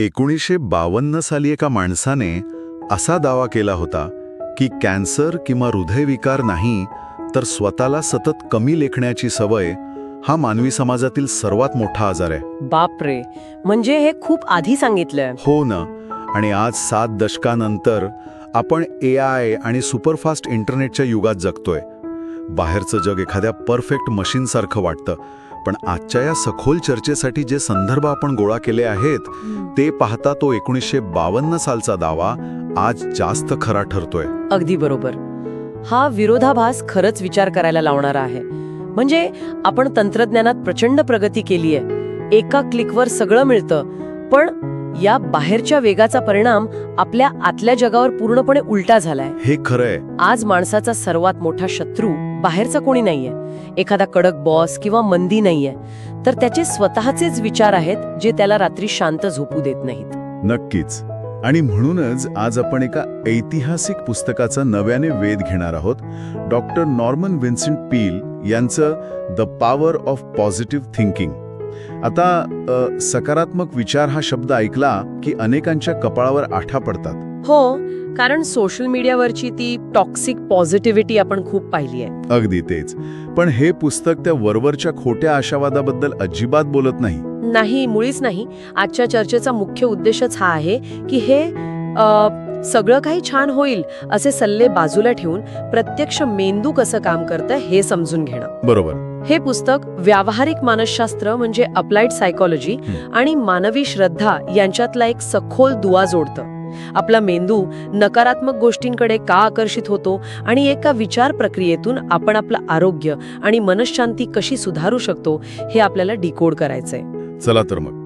1952 साली एका माणसाने असा दावा केला होता की कॅन्सर किंवा हृदयविकार नाही तर स्वतःला सतत कमी लेखण्याची सवय हा मानवी समाजातील सर्वात मोठा आजार आहे. बापरे, म्हणजे हे खूप आधी सांगितलंय. हो ना. आणि आज 7 दशकानंतर आपण AI आणि सुपरफास्ट इंटरनेटच्या युगात जगतोय. बाहेरचं जग एखाद्या परफेक्ट मशीनसारखं वाटतं, पण आजच्या या सखोल चर्चेसाठी जे संदर्भ आपण गोळा केले आहेत ते पाहता तो 1952 सालचा दावा आज जास्त खरा ठरतोय. अगदी बरोबर. हा विरोधाभास खरंच विचार करायला लावणारा आहे. म्हणजे आपण तंत्रज्ञानात प्रचंड प्रगती केली आहे, एका क्लिकवर सगळं मिळतं, पण या बाहेरच्या वेगाचा परिणाम आपल्या आतल्या जगावर पूर्णपणे उलटा झालाय. हे खरंय. आज माणसाचा सर्वात मोठा शत्रू बाहेरचा कोणी नाहीये, एखादा कडक बॉस किंवा मंदी नाहीये, तर त्याचे स्वतःचेच विचार आहेत जे त्याला रात्री शांत झोपू देत नाहीत. नक्कीच. आणि म्हणूनच आज आपण एका ऐतिहासिक पुस्तकाचा नव्याने वेध घेणार आहोत. डॉक्टर नॉर्मन विन्सेंट पील यांचं the power of positive thinking. आता सकारात्मक विचार हा शब्द ऐकला की अनेकांच्या कपाळावर आठा पडतात. हो, कारण सोशल मीडियावरची ती टॉक्सिक पॉझिटिव्हिटी आपण खूप पाहिली आहे. अगदी तेच. पण हे पुस्तक त्या वरवरच्या खोट्या आशावादाबद्दल अजिबात बोलत नाही. नाही, मुळीच नाही. आजच्या चर्चेचा मुख्य उद्देशच हा आहे की हे सगळं काही छान होईल असे सल्ले बाजूला ठेवून प्रत्यक्ष मेंदू कसं काम करतं हे समजून घेणं. बरोबर. हे पुस्तक व्यावहारिक मानसशास्त्र म्हणजे अप्लाइड सायकोलॉजी आणि मानवी श्रद्धा यांच्यातला एक सखोल दुवा जोडतं. आपला मेंदू नकारात्मक गोष्टींकडे का आकर्षित होतो आणि एका विचार प्रक्रियेतून आपण आपलं आरोग्य आणि मनःशांती कशी सुधारू शकतो हे आपल्याला डिकोड करायचंय. चला तर मग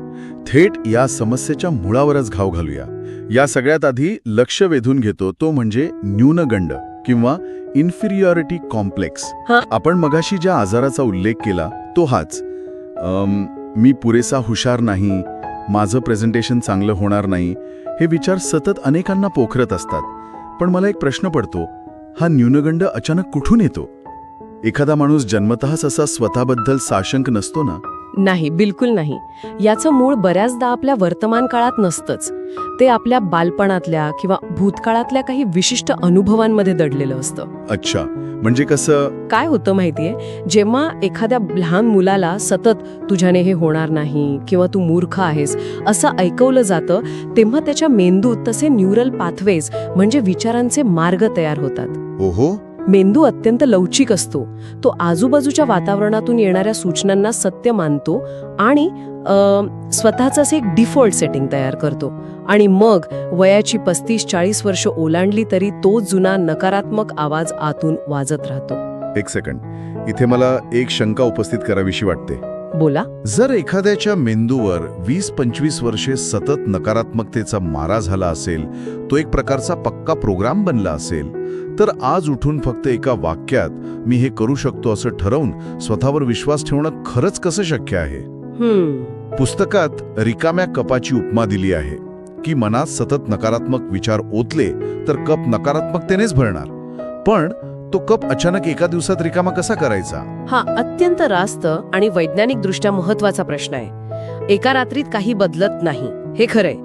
थेट या समस्येच्या मुळावरच घाव घालूया. या सगळ्यात आधी लक्ष वेधून घेतो तो म्हणजे न्यूनगंड किंवा इन्फिरियॉरिटी कॉम्प्लेक्स. आपण मगाशी ज्या आजाराचा उल्लेख केला तो हाच. मी पुरेसा हुशार नाही, माझं प्रेझेंटेशन चांगलं होणार नाही, हे विचार सतत अनेकांना पोखरत असतात. पण मला एक प्रश्न पडतो, हा न्यूनगंड अचानक कुठून येतो? एखादा माणूस जन्मतःच असा स्वतःबद्दल साशंक नसतो ना? नाही, बिलकुल नाही. याचं मूळ बऱ्याचदा आपल्या वर्तमान काळात नसतंच. ते आपल्या बालपणातल्या किंवा भूतकाळातल्या काही विशिष्ट अनुभवांमध्ये दडलेलं असतं. अच्छा, म्हणजे कसं? काय होतं माहितीये, जेव्हा एखाद्या लहान मुलाला सतत तुझ्याने हे होणार नाही किंवा तू मूर्ख आहेस असं ऐकवलं जातं, तेव्हा त्याच्या मेंदूत तसे न्यूरल पाथवेज म्हणजे विचारांचे मार्ग तयार होतात. ओहो. मेंदू अत्यंत लवचिक असतो. तो आजूबाजूच्या वातावरणातून येणाऱ्या सूचनांना सत्य मानतो आणि स्वतःच एक डिफॉल्ट सेटिंग तयार करतो. आणि मग वयाची 35-40 वर्ष ओलांडली तरी तो जुना नकारात्मक आवाज आतून वाजत राहतो. एक सेकंड, इथे मला एक शंका उपस्थित करावीशी वाटते. बोला. जर एखाद्याच्या मेंदूवर 20-25 वर्षे सतत नकारात्मकतेचा मारा झाला असेल, तो एक प्रकारचा पक्का प्रोग्राम बनला असेल, तर आज उठून फक्त एका वाक्यात मी हे करू शकतो असं ठरवून स्वतःवर विश्वास ठेवणं खरंच कसं शक्य आहे? पुस्तकात रिकाम्या कपाची उपमा दिली आहे की मनात सतत नकारात्मक विचार ओतले तर कप नकारात्मकतेनेच भरणार. पण तो कप अचानक एका दिवसात रिकामा कसा करायचा? हा अत्यंत रास्त आणि वैज्ञानिक दृष्ट्या महत्वाचा प्रश्न आहे. एका रात्रीत काही बदलत नाही, हे खरंय.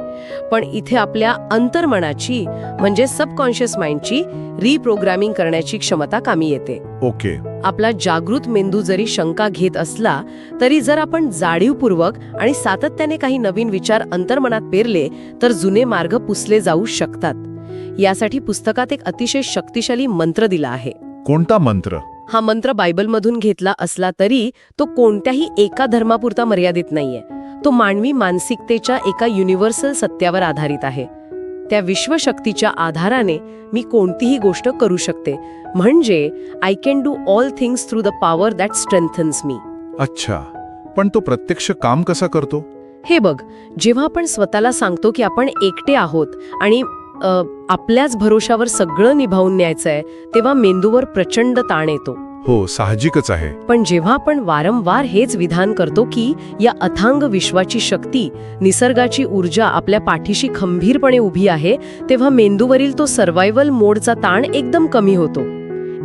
पण इथे आपल्या अंतर्मनाची म्हणजे सबकॉन्शियस माइंडची रिप्रोग्रामिंग करण्याची क्षमता कामी येते. ओके. आपला जागृत मेंदू जरी शंका घेत असला तरी जर आपण जाणीवपूर्वक आणि सातत्याने काही नवीन विचार अंतर्मनात पेरले तर जुने मार्ग पुसले जाऊ शकतात. यासाठी पुस्तकात एक अतिशय शक्तिशाली मंत्र दिला आहे. कोणता मंत्र? हा मंत्र बायबलमधून घेतला असला तरी तो कोणत्याही एका धर्मापुरता मर्यादित नाहीये. तो मानवी मानसिकतेच्या एका युनिव्हर्सल सत्यावर आधारित आहे. त्या विश्वशक्तीच्या आधाराने मी कोणतीही गोष्ट करू शकते, म्हणजे I can do all things through the power that strengthens me. अच्छा, पण तो प्रत्यक्ष काम कसा करतो? हे बघ, जेव्हा आपण स्वतःला सांगतो की आपण एकटे आहोत आणि आपल्याच भरोशावर सगळं निभावून न्यायचंय, तेव्हा मेंदूवर प्रचंड ताण येतो. हो, साहजिकच आहे. पण जेव्हा आपण वारंवार हेच विधान करतो की या अथांग विश्वाची शक्ती, निसर्गाची ऊर्जा आपल्या पाठीशी खंबीरपणे उभी आहे, तेव्हा मेंदूवरील तो सर्व्हायव्हल मोडचा ताण एकदम कमी होतो.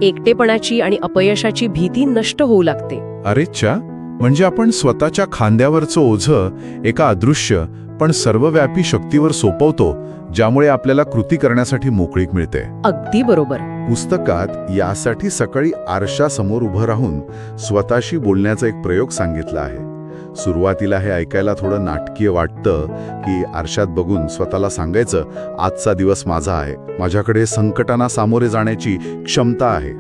एकटेपणाची आणि अपयशाची भीती नष्ट होऊ लागते. अरेच्छा, म्हणजे आपण स्वतःच्या खांद्यावरचं ओझं एका अदृश्य पण सर्वव्यापी शक्तीवर सोपवतो, ज्यामुळे आपल्याला कृती करण्यासाठी मोकळीक मिळते. अगदी बरोबर. पुस्तकात यासाठी सकाळी आरशासमोर उभं राहून स्वतःशी बोलण्याचा एक प्रयोग सांगितला आहे. सुरुवातीला हे ऐकायला थोडं नाटकीय वाटतं की आरशात बघून स्वतःला सांगायचं, आजचा दिवस माझा आहे, माझ्याकडे संकटांना सामोरे जाण्याची क्षमता आहे.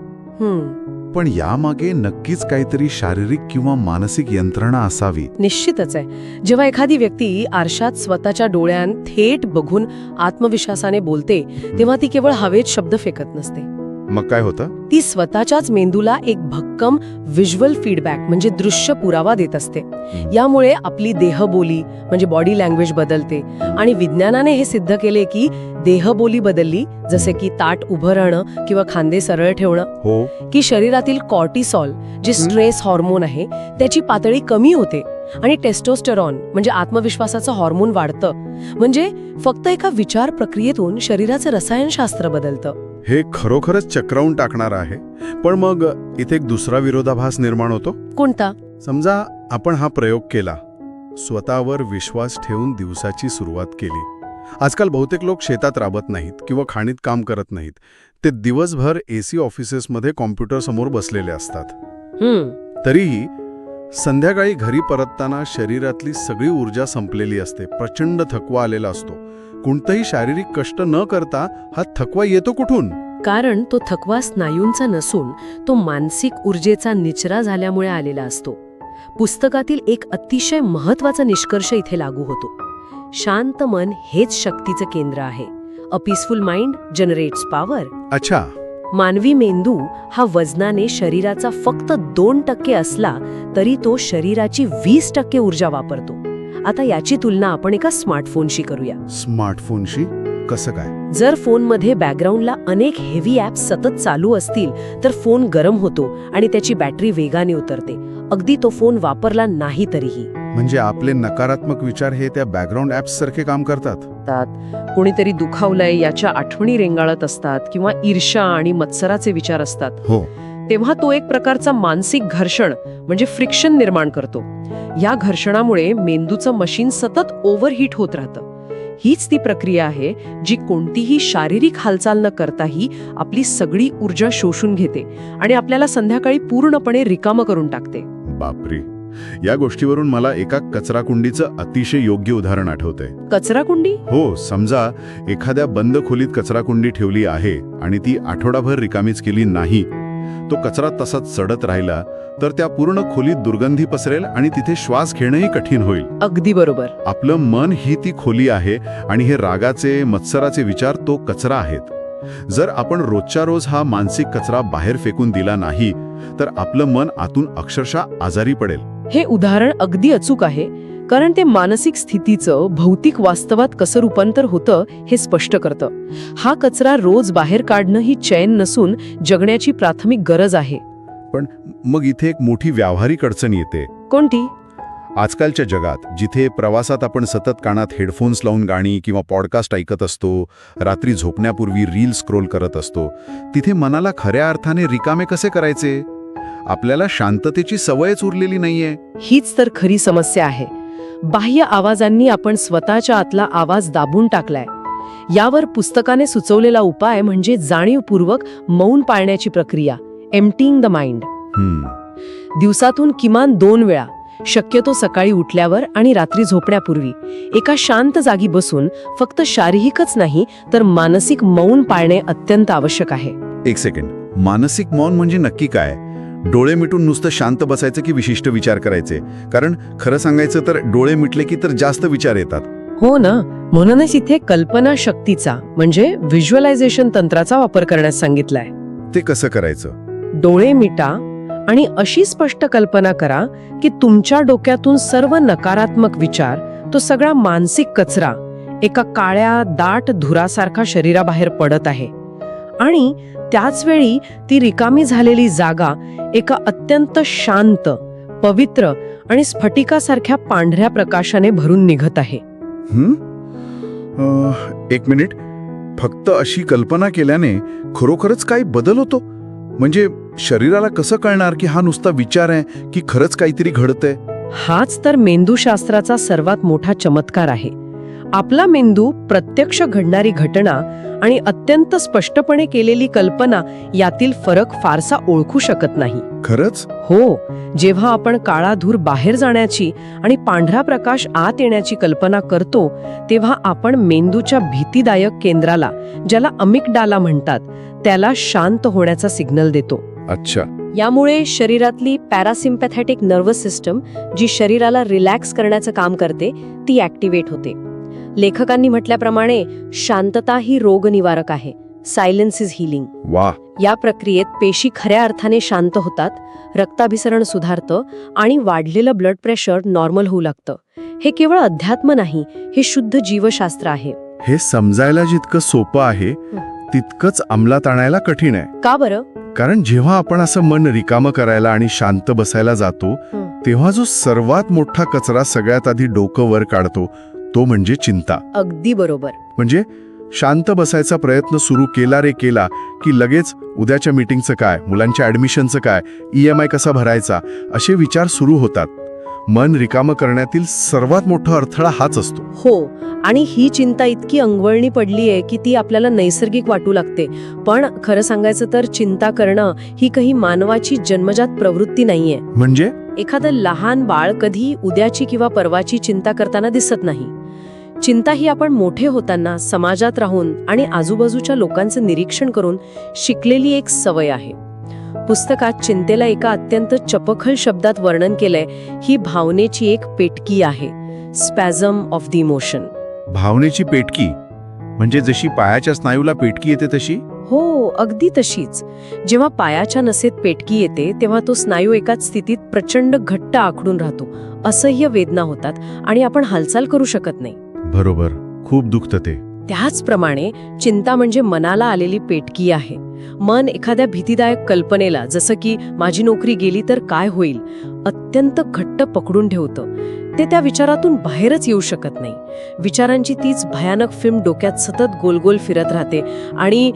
पण यामागे नक्कीच काहीतरी शारीरिक किंवा मानसिक यंत्रणा असावी. निश्चितच आहे. जेव्हा एखादी व्यक्ती आरशात स्वतःच्या डोळ्यात थेट बघून आत्मविश्वासाने बोलते, तेव्हा ती केवळ हवेत शब्द फेकत नसते. मग काय होतं? ती स्वतःच्याच मेंदूला एक भक्कम व्हिज्युअल फीडबॅक म्हणजे दृश्य पुरावा देत असते. यामुळे आपली देहबोली म्हणजे बॉडी लँग्वेज बदलते आणि विज्ञानाने हे सिद्ध केले की देहबोली बदलली, जसे की ताठ उभं राहणं किंवा खांदे सरळ ठेवणं, की शरीरातील कॉर्टिसॉल जे स्ट्रेस हॉर्मोन आहे त्याची पातळी कमी होते आणि टेस्टोस्टेरॉन म्हणजे आत्मविश्वासाचं हॉर्मोन वाढतं. म्हणजे फक्त एका विचार प्रक्रियेतून शरीराचं रसायनशास्त्र बदलतं. हे खरोखरच चक्रावून टाकणार आहे. पण मग इथे एक दुसरा विरोधाभास निर्माण होतो. कोणता? समजा आपण हा प्रयोग केला, स्वतःवर विश्वास ठेवून दिवसाची सुरुवात केली. आजकाल बहुतेक लोक शेतात राबत नाहीत किंवा खाणीत काम करत नाहीत. ते दिवसभर AC ऑफिसेसमध्ये कॉम्प्युटर समोर बसलेले असतात. तरीही संध्याकाळी घरी परतताना शरीरातली सगळी ऊर्जा संपलेली असते, प्रचंड थकवा आलेला असतो. कोणतंही शारीरिक कष्ट न करता हा थकवा येतो कुठून? कारण तो थकवा स्नायूंचा नसून तो मानसिक ऊर्जेचा निचरा झाल्यामुळे आलेला असतो. पुस्तकातील एक अतिशय महत्वाचा निष्कर्ष इथे लागू होतो. शांत मन हेच शक्तीचं केंद्र आहे. A peaceful mind generates power. अच्छा. मानवी मेंदू हा वजनाने शरीराचा फक्त 2% असला तरी तो शरीराची 20% ऊर्जा वापरतो. आता याची तुलना आपण एका स्मार्टफोनशी करूया. स्मार्टफोनशी? कसं काय? जर फोनमध्ये बॅकग्राऊंडला अनेक हेवी ॲप्स सतत चालू असतील तर फोन गरम होतो आणि त्याची बॅटरी वेगाने उतरते, अगदी तो फोन वापरला नाही तरीही. म्हणजे आपले नकारात्मक विचार हे त्या बॅकग्राऊंड ॲप्स सारखे काम करतात. कोणीतरी दुखावलंय याच्या आठवणी रेंगाळत असतात किंवा ईर्ष्या आणि मत्सराचे विचार असतात. हो. तेव्हा तो एक प्रकारचा मानसिक घर्षण म्हणजे फ्रिक्शन निर्माण करतो. या घर्षणामुळे मेंदूचं मशीन सतत ओव्हरहीट होत राहतं. हीच ती प्रक्रिया आहे जी कोणतीही शारीरिक हालचाल न करताही आपली सगळी ऊर्जा शोषून घेते आणि आपल्याला संध्याकाळी पूर्णपणे रिकामं करून टाकते. बापरे. या गोष्टीवरून मला एका कचराकुंडीचं अतिशय योग्य उदाहरण आठवतंय. कचराकुंडी? हो. समजा एखाद्या बंद खोलीत कचराकुंडी ठेवली आहे आणि ती आठवडाभर रिकामीच केली नाही, तो कचरा तसाच चढत राहिला तर त्या पूर्ण खोलीत दुर्गंधी पसरेल आणि तिथे श्वास घेणंही कठीण होईल. अगदी बरोबर. आपलं मन ही ती खोली आहे आणि हे रागाचे मत्सराचे विचार तो कचरा आहेत. जर आपण रोजच्या रोज हा मानसिक कचरा बाहेर फेकून दिला नाही तर आपलं मन आतून अक्षरशः आजारी पडेल. हे उदाहरण अगदी अचूक आहे, कारण ते मानसिक स्थितीचं भौतिक वास्तवात कसं रूपांतर होतं हे स्पष्ट करतं. हा कचरा रोज बाहेर काढणं ही चैन नसून जगण्याची प्राथमिक गरज आहे. पण मग इथे एक मोठी व्यावहारिक अडचण येते. कोणती? आजकालच्या जगात जिथे प्रवासात आपण सतत कानात हेडफोन्स लावून गाणी किंवा पॉडकास्ट ऐकत असतो, रात्री झोपण्यापूर्वी रील स्क्रोल करत असतो, तिथे मनाला खऱ्या अर्थाने रिकामे कसे करायचे? आपल्याला शांततेची सवयच उरलेली नाहीये. हीच तर खरी समस्या आहे. बाह्य आवाजांनी आपण स्वतःच्या आतला आवाज दाबून टाकलाय. यावर पुस्तकाने सुचवलेला उपाय म्हणजे जाणीवपूर्वक मौन पाळण्याची प्रक्रिया, एम्प्टीइंग द माइंड. दिवसातून किमान 2 वेळा, शक्यतो सकाळी उठल्यावर आणि रात्री झोपण्यापूर्वी, एका शांत जागी बसून फक्त शारीरिकच नाही तर मानसिक मौन पाळणे अत्यंत आवश्यक आहे. एक सेकंड. मानसिक मौन म्हणजे नक्की काय? डोळे मिटून नुसतं शांत बसायचं की विशिष्ट विचार करायचे? कारण खरं सांगायचं तर डोळे मिटले की तर जास्त विचार येतात. हो ना. म्हणूनच इथे कल्पना शक्तीचा म्हणजे व्हिज्युअलायझेशन तंत्राचा वापर करण्यास सांगितलाय. ते कसं करायचं? डोळे मिटा आणि अशी स्पष्ट कल्पना करा की तुमच्या डोक्यातून सर्व नकारात्मक विचार, तो सगळा मानसिक कचरा एका काळ्या दाट धुरासारखा शरीराबाहेर पडत आहे आणि त्याच वेळी ती रिकामी झालेली जागा एका अत्यंत शांत, पवित्र आणि स्फटिकासारख्या पांढऱ्या प्रकाशाने भरून निघत आहे. एक मिनिट. फक्त अशी कल्पना केल्याने खरोखरच काही बदल होतो? म्हणजे शरीराला कसं कळणार की हा नुसता विचार आहे की खरंच काहीतरी घडतंय? हाच तर मेंदूशास्त्राचा सर्वात मोठा चमत्कार आहे. आपला मेंदू प्रत्यक्ष घडणारी घटना आणि अत्यंत स्पष्टपणे केलेली कल्पना यातील फरक फारसा ओळखू शकत नाही. खरंच? हो, जेव्हा आपण काळा धूर बाहेर जाण्याची आणि पांढरा प्रकाश आत येण्याची कल्पना करतो तेव्हा आपण मेंदूच्या भीतीदायक केंद्राला, ज्याला अमिगडाला म्हणतात, त्याला शांत होण्याचा सिग्नल देतो. अच्छा. यामुळे शरीरातली पॅरासिम्पॅथेटिक नर्वस सिस्टम, जी शरीराला रिलॅक्स करण्याचं काम करते, ती ॲक्टिव्हेट होते. लेखकांनी म्हटल्याप्रमाणे शांतता ही रोगनिवारक आहे. Silence is healing. वा. या प्रक्रियेत पेशी खऱ्या अर्थाने शांत होतात, रक्ताभिसरण सुधारतं आणि वाढलेलं ब्लड प्रेशर नॉर्मल होऊ लागतं. हे केवळ अध्यात्म नाही, हे शुद्ध जीवशास्त्र आहे. हे समजायला जितकं सोपं आहे तितकंच अंमलात आणायला कठीण आहे. का बरं? कारण जेव्हा आपण असं मन रिकामं करायला आणि शांत बसायला जातो तेव्हा जो सर्वात मोठा कचरा सगळ्यात आधी डोकं वर काढतो तो म्हणजे चिंता. अगदी बरोबर. म्हणजे शांत बसायचा प्रयत्न सुरू केला रे केला की लगेच उद्याच्या मीटिंगचं काय, मुलांच्या ऍडमिशनचं काय, EMI कसा भरायचा, असे विचार सुरू होतात. मन रिकामं करण्यातील सर्वात मोठा अडथळा हाच असतो. हो, आणि ही चिंता इतकी अंगवळणी पडली आहे की ती आपल्याला नैसर्गिक वाटू लागते. पण खरं सांगायचं तर चिंता करणं ही काही मानवाची जन्मजात प्रवृत्ती नाहीये. म्हणजे एखादं लहान बाळ कधी उद्याची किंवा परवाची चिंता करताना दिसत नाही. चिंता ही आपण मोठे होताना समाजात राहून आणि आजूबाजूच्या लोकांचं निरीक्षण करून शिकलेली एक सवय आहे. पुस्तकात चिंतेला एका अत्यंत चपखल शब्दात वर्णन केलंय. ही भावनेची एक पेटकी आहे. Spasm of the emotion. भावनेची पेटकी म्हणजे जशी पायाच्या स्नायूला पेटकी येते तशी? हो, अगदी तशीच. जेव्हा पायाच्या नसेत पेटकी येते तेव्हा तो स्नायू एकाच स्थितीत प्रचंड घट्ट आखडून राहतो. असह्य वेदना होतात आणि आपण हालचाल करू शकत नाही. बरोबर. खूप दुखतं ते. त्याचप्रमाणे चिंता म्हणजे मनाला आलेली पेटकी आहे. मन एखाद्या भीतीदायक कल्पनेला, जसं की माझी नोकरी गेली तर काय होईल, अत्यंत घट्ट पकडून ठेवतं. ते त्या विचारातून बाहेरच येऊ शकत नाही. विचारांची तीच भयानक फिल्म डोक्यात सतत गोलगोल फिरत राहते आणि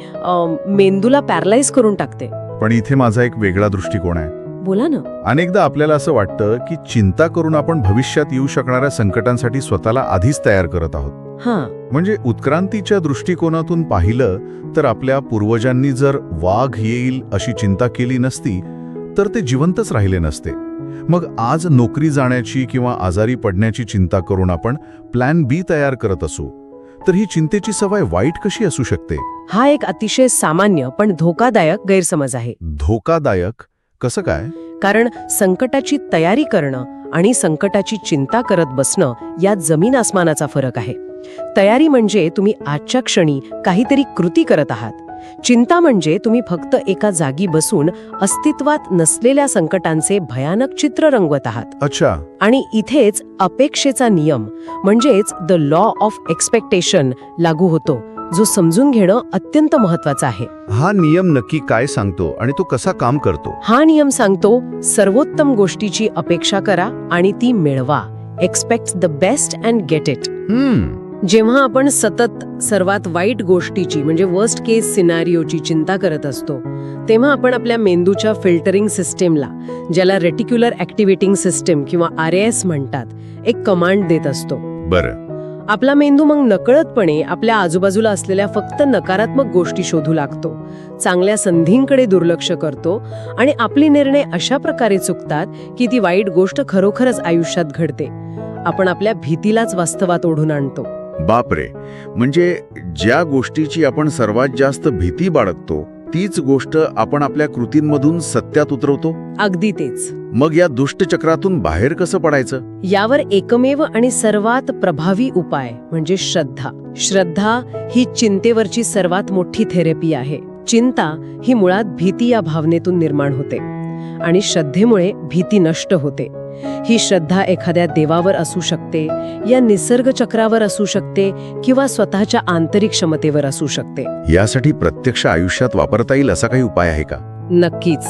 मेंदूला पॅरलाइज करून टाकते. पण इथे माझा एक वेगळा दृष्टिकोन आहे. बोला ना. अनेकदा आपल्याला असं वाटतं की चिंता करून आपण भविष्यात येऊ शकणाऱ्या संकटांसाठी स्वतःला आधीच तयार करत आहोत. हां, म्हणजे उत्क्रांतीच्या दृष्टिकोनातून पाहिलं तर आपल्या पूर्वजांनी जर वाघ येईल अशी चिंता केली नसती तर ते जिवंतच राहिले नसते. मग आज नोकरी जाण्याची किंवा आजारी पडण्याची चिंता करून आपण प्लॅन बी तयार करत असू तर ही चिंतेची सवय वाईट कशी असू शकते? हा एक अतिशय सामान्य पण धोकादायक गैरसमज आहे. धोकादायक कसं काय? कारण संकटाची तयारी करणं आणि संकटाची चिंता करत बसणं यात जमीन आसमानाचा फरक आहे. तयारी म्हणजे तुम्ही आजच्या क्षणी काहीतरी कृती करत आहात. चिंता म्हणजे तुम्ही फक्त एका जागी बसून अस्तित्वात नसलेल्या संकटांचे भयानक चित्र रंगवत आहात. अच्छा. आणि इथेच अपेक्षेचा नियम म्हणजेच द लॉ ऑफ एक्सपेक्टेशन लागू होतो, जो समजून घेणं अत्यंत महत्वाचं आहे. हा नियम नक्की काय सांगतो आणि तो कसा काम करतो? हा नियम सांगतो, सर्वोत्तम गोष्टीची अपेक्षा करा आणि ती मिळवा. Expect the best and get it. जेव्हा आपण सतत सर्वात वाईट गोष्टीची म्हणजे वर्स्ट केस सिनारिओची चिंता करत असतो तेव्हा आपण आपल्या मेंदूच्या फिल्टरिंग सिस्टीमला, ज्याला रेटिक्युलर ॲक्टिव्हेटिंग सिस्टीम किंवा RAS म्हणतात, एक कमांड देत असतो. बरं. आपला मेंदू मग नकळतपणे आपल्या आजूबाजूला असलेल्या फक्त नकारात्मक गोष्टी शोधू लागतो, चांगल्या संधींकडे दुर्लक्ष करतो आणि आपले निर्णय अशा प्रकारे चुकतात की ती वाईट गोष्ट खरोखरच आयुष्यात घडते. आपण आपल्या भीतीलाच वास्तवात ओढून आणतो. बापरे. म्हणजे ज्या गोष्टीची आपण सर्वात जास्त भीती बाळगतो तीच गोष्ट आपण आपल्या कृतींमधून सत्यात उतरवतो. अगदी तेच. मग या दुष्टचक्रातून बाहेर कसं पडायचं? यावर एकमेव आणि सर्वात प्रभावी उपाय म्हणजे श्रद्धा. श्रद्धा ही चिंतेवरची सर्वात मोठी थेरपी आहे. चिंता ही मुळात भीती या भावनेतून निर्माण होते आणि श्रद्धेमुळे भीती नष्ट होते. ही श्रद्धा एखाद्या देवावर असू शकते, या निसर्ग चक्रावर असू शकते किंवा स्वतःच्या आंतरिक क्षमतेवर असू शकते. यासाठी प्रत्यक्ष आयुष्यात वापरता येईल असा काही उपाय आहे का? नक्कीच.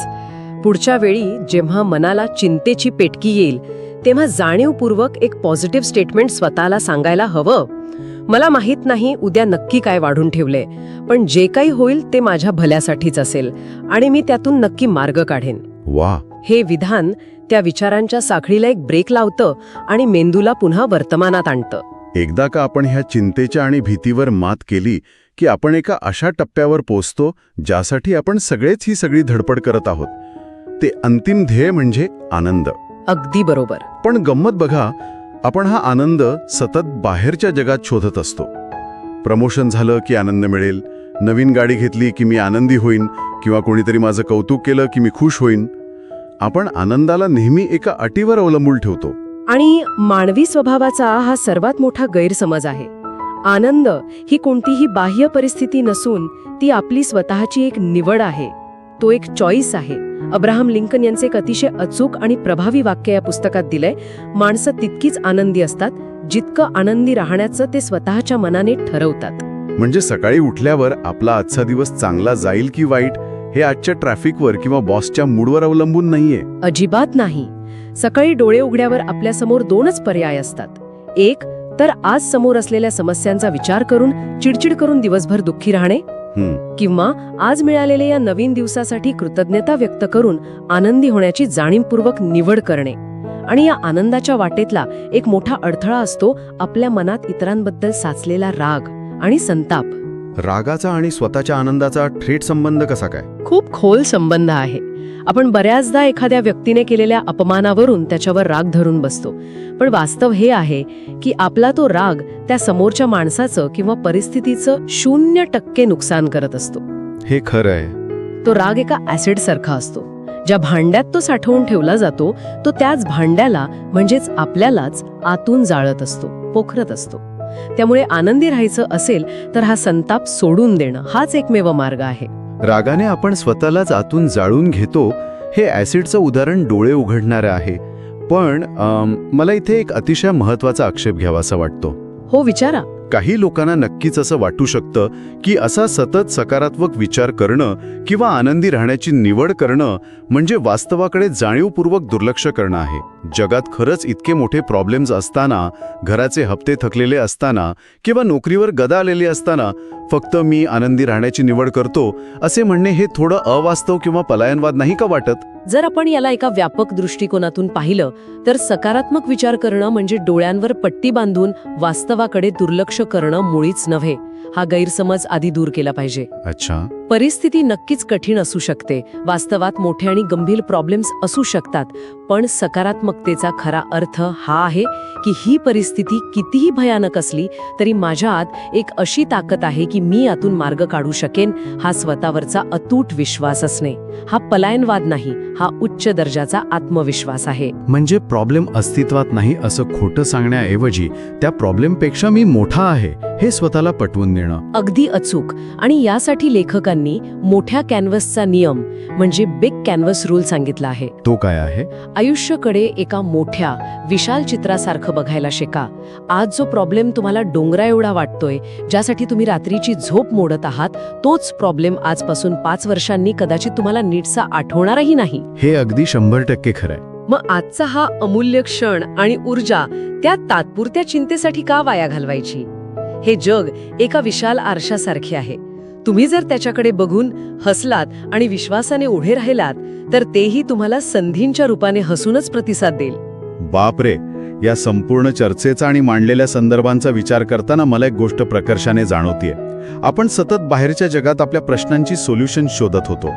पुढच्या वेळी जेव्हा मनाला चिंतेची पेटकी येईल तेव्हा जाणीवपूर्वक एक पॉझिटिव्ह स्टेटमेंट स्वतःला सांगायला हवं. मला माहित नाही उद्या नक्की काय वाढून ठेवलंय, पण जे काही होईल ते माझ्या भल्यासाठीच असेल आणि मी त्यातून नक्की मार्ग काढेन. वा. हे विधान त्या विचारांच्या साखळीला एक ब्रेक लावतं आणि मेंदूला पुन्हा वर्तमानात आणतं. एकदा का आपण ह्या चिंतेच्या आणि भीतीवर मात केली की आपण एका अशा टप्प्यावर पोचतो ज्यासाठी आपण सगळेच ही सगळी धडपड करत आहोत. ते अंतिम ध्येय म्हणजे आनंद. अगदी बरोबर. पण गंमत बघा, आपण हा आनंद सतत बाहेरच्या जगात शोधत असतो. प्रमोशन झालं की आनंद मिळेल, नवीन गाडी घेतली की मी आनंदी होईन, किंवा कोणीतरी माझं कौतुक केलं की मी खुश होईन. आपण आनंदाला नेहमी एका अटीवर अवलंबून ठेवतो. आणि मानवी स्वभावाचा हा सर्वात मोठा गैरसमज आहे. आनंद ही कोणतीही बाह्य परिस्थिती नसून ती आपली स्वतःची एक निवड आहे. तो एक चॉईस आहे. अब्राहम लिंकन यांचे एक अतिशय अचूक आणि प्रभावी वाक्य या पुस्तकात दिलंय, माणसं तितकीच आनंदी असतात जितकं आनंदी राहण्याचं ते स्वतःच्या मनाने ठरवतात. म्हणजे सकाळी उठल्यावर आपला आजचा दिवस चांगला जाईल की वाईट हे आजच्या ट्रॅफिकवर किंवा बॉसच्या मूडवर अवलंबून नाहीये. अजिबात नाही. सकाळी डोळे उघड्यावर आपल्यासमोर दोनच पर्याय असतात. एक तर आज समोर असलेल्या समस्यांचा विचार करून चिडचिड करून दिवसभर दुःखी राहणे, किंवा आज मिळालेल्या या नवीन दिवसासाठी कृतज्ञता व्यक्त करून आनंदी होण्याची जाणीवपूर्वक निवड करणे. आणि या आनंदाच्या वाटेतला एक मोठा अडथळा असतो आपल्या मनात इतरांबद्दल साचलेला राग आणि संताप. रागाचा आणि स्वतःच्या आनंदाचा थेट संबंध कसा काय? खूप खोल संबंध आहे. आपण बऱ्याचदा एखाद्या व्यक्तीने केलेल्या अपमानावरून त्याच्यावर राग धरून बसतो, पण वास्तव हे आहे की आपला तो राग त्या समोरच्या माणसाचं किंवा परिस्थितीचं 0% नुकसान करत असतो. हे खरं आहे. तो राग एका ऍसिड सारखा असतो. ज्या भांड्यात तो साठवून ठेवला जातो तो त्याच भांड्याला म्हणजेच आपल्यालाच आतून जाळत असतो, पोखरत असतो. त्यामुळे आनंदी राहायचं असेल तर हा संताप सोडून देणं हाच एकमेव मार्ग आहे. रागाने आपण स्वतःलाच आतून जाळून घेतो हे ॲसिडचं उदाहरण डोळे उघडणारं आहे. पण मला इथे एक अतिशय महत्त्वाचा आक्षेप घ्यावासा वाटतो. हो, विचारा. काही लोकांना नक्कीच असं वाटू शकतं की असा सतत सकारात्मक विचार करणं किंवा आनंदी राहण्याची निवड करणं म्हणजे वास्तवाकडे जाणीवपूर्वक दुर्लक्ष करणं आहे. जगात खरंच इतके मोठे प्रॉब्लेम्स असताना, घराचे हप्ते थकलेले असताना किंवा नोकरीवर गदा आलेली असताना फक्त मी आनंदी राहण्याची निवड करतो असे म्हणणे हे थोडं अवास्तव किंवा पलायनवाद नाही का वाटत? जर आपण याला एका व्यापक दृष्टिकोनातून पाहिलं तर सकारात्मक विचार करणं म्हणजे डोळ्यांवर पट्टी बांधून वास्तवाकडे दुर्लक्ष करणं मुळीच नव्हे. हा गैरसमज आधी दूर केला पाहिजे. अच्छा. परिस्थिती नक्कीच कठीण असू शकते, वास्तवात मोठे आणि गंभीर प्रॉब्लेम्स असू शकतात, पण सकारात्मकतेचा खरा अर्थ हा आहे की ही परिस्थिती कितीही भयानक असली तरी माझ्या आत एक अशी ताकद आहे की मी यातून मार्ग काढू शकेन. हा स्वतःवरचा अतूट विश्वास असणे. हा पलायनवाद नाही, हा उच्च दर्जाचा आत्मविश्वास आहे. म्हणजे प्रॉब्लेम अस्तित्वात नाही असं खोटं सांगण्याऐवजी त्या प्रॉब्लेमपेक्षा मी मोठा आहे हे स्वतःला पटवून देणं. अगदी अचूक. आणि यासाठी लेखकांनी मोठ्या कॅनव्हसचा नियम म्हणजे बिग कॅनव्हस रूल सांगितला आहे. तो काय आहे? आयुष्याकडे एका मोठ्या विशाल चित्रासारखं बघायला शिका. आज जो प्रॉब्लेम तुम्हाला डोंगरा एवढा वाटतोय, ज्यासाठी तुम्ही रात्रीची झोप मोडत आहात, तोच प्रॉब्लेम आजपासून 5 वर्षांनी कदाचित तुम्हाला नीटसा आठवणारही नाही. हे अगदी 100% खरंय. मग आजचा हा अमूल्य क्षण आणि ऊर्जा त्या तात्पुरत्या चिंतेसाठी का वाया घालवायची? हे जग एका विशाल आरशासारखे आहे. तुम्ही जर त्याच्याकडे बघून हसलात आणि विश्वासाने उभे राहिलात तर तेही तुम्हाला संधींच्या रूपाने हसूनच प्रतिसाद देईल. बापरे, या संपूर्ण चर्चेचा आणि मांडलेल्या संदर्भांचा विचार करताना मला एक गोष्ट प्रकर्षाने जाणवतीये. आपण सतत बाहेरच्या जगात आपल्या प्रश्नांची सोल्युशन शोधत होतो,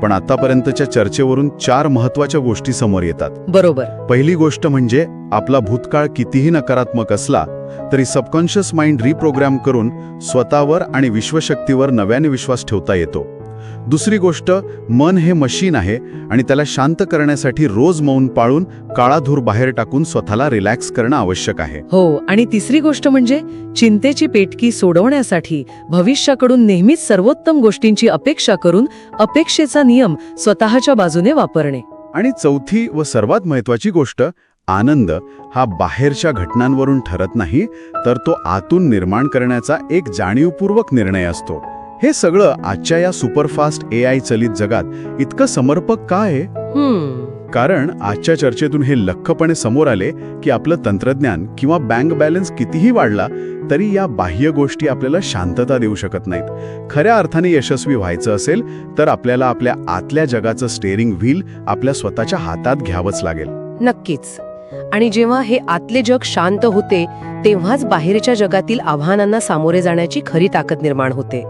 पण आतापर्यंतच्या चर्चेवरून 4 महत्त्वाच्या गोष्टी समोर येतात. बरोबर. पहिली गोष्ट म्हणजे आपला भूतकाळ कितीही नकारात्मक असला तरी सबकॉन्शियस माइंड रिप्रोग्राम करून स्वतःवर आणि विश्वशक्तीवर नव्याने विश्वास ठेवता येतो. दुसरी गोष्ट, मन हे मशीन आहे आणि त्याला शांत करण्यासाठी रोज मौन पाळून काळाधूर बाहेर टाकून स्वतःला रिलॅक्स करणं आवश्यक आहे. हो, आणि तिसरी गोष्ट म्हणजे चिंतेची पेटकी सोडवण्यासाठी भविष्याकडून नेहमीच सर्वोत्तम गोष्टींची अपेक्षा करून अपेक्षेचा नियम स्वतःच्या बाजूने वापरणे. आणि चौथी व सर्वात महत्त्वाची गोष्ट, आनंद हा बाहेरच्या घटनांवरून ठरत नाही, तर तो आतून निर्माण करण्याचा एक जाणीवपूर्वक निर्णय असतो. हे सगळं आजच्या या सुपरफास्ट AI चलित जगात इतकं समर्पक का आहे? कारण आजच्या चर्चेतून हे लख्खपणे समोर आले की आपलं तंत्रज्ञान किंवा बँक बॅलन्स कितीही वाढला तरी या बाह्य गोष्टी आपल्याला शांतता देऊ शकत नाहीत. खऱ्या अर्थाने यशस्वी व्हायचं असेल तर आपल्याला आपल्या आतल्या जगाचं स्टेअरिंग व्हील आपल्या स्वतःच्या हातात घ्यावंच लागेल. नक्कीच. आणि जेव्हा हे आतले जग शांत होते तेव्हाच बाहेरच्या जगातील आव्हानांना सामोरे जाण्याची खरी ताकद निर्माण होते.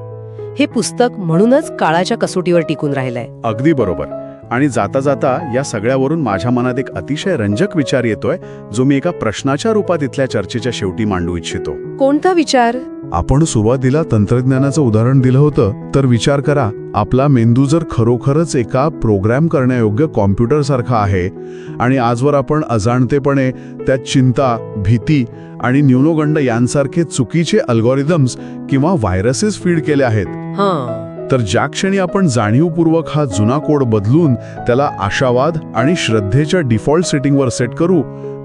हे पुस्तक म्हणूनच काळाच्या कसोटीवर टिकून राहिलंय. अगदी बरोबर. आणि जाता जाता या सगळ्यावरून माझ्या मनात एक अतिशय रंजक विचार येतोय, जो मी एका प्रश्नाच्या रूपात इथल्या चर्चेच्या शेवटी मांडू इच्छितो. कोणता विचार? आपण सुरुवातीला तंत्रज्ञानाचं उदाहरण दिलं होतं, तर विचार करा, आपला मेंदू जर खरोखरच एका प्रोग्रॅम करण्यायोग्य कॉम्प्युटरसारखा आहे आणि आजवर आपण अजाणतेपणे त्यात चिंता, भीती आणि न्यूनगंड यांसारखे चुकीचे अल्गोरिदम्स किंवा व्हायरसेस फीड केले आहेत, तर ज्या क्षणी आपण जाणीवपूर्वक हा जुना कोड बदलून त्याला आशावाद आणि श्रद्धेच्या डिफॉल्ट सेटिंगवर सेट करू,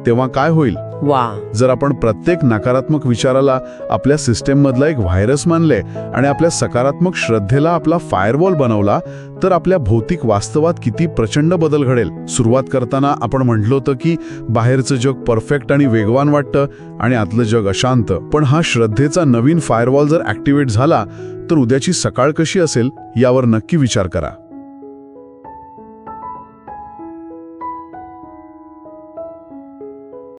तेव्हा काय होईल? वा. जर आपण प्रत्येक नकारात्मक विचाराला आपल्या सिस्टेममधला एक व्हायरस मानले आणि आपल्या सकारात्मक श्रद्धेला आपला फायरवॉल बनवला, तर आपल्या भौतिक वास्तवात किती प्रचंड बदल घडेल. सुरुवात करताना आपण म्हटलं होतं की बाहेरचं जग परफेक्ट आणि वेगवान वाटतं आणि आतलं जग अशांत. पण हा श्रद्धेचा नवीन फायरवॉल जर ॲक्टिवेट झाला, तर उद्याची सकाळ कशी असेल यावर नक्की विचार करा.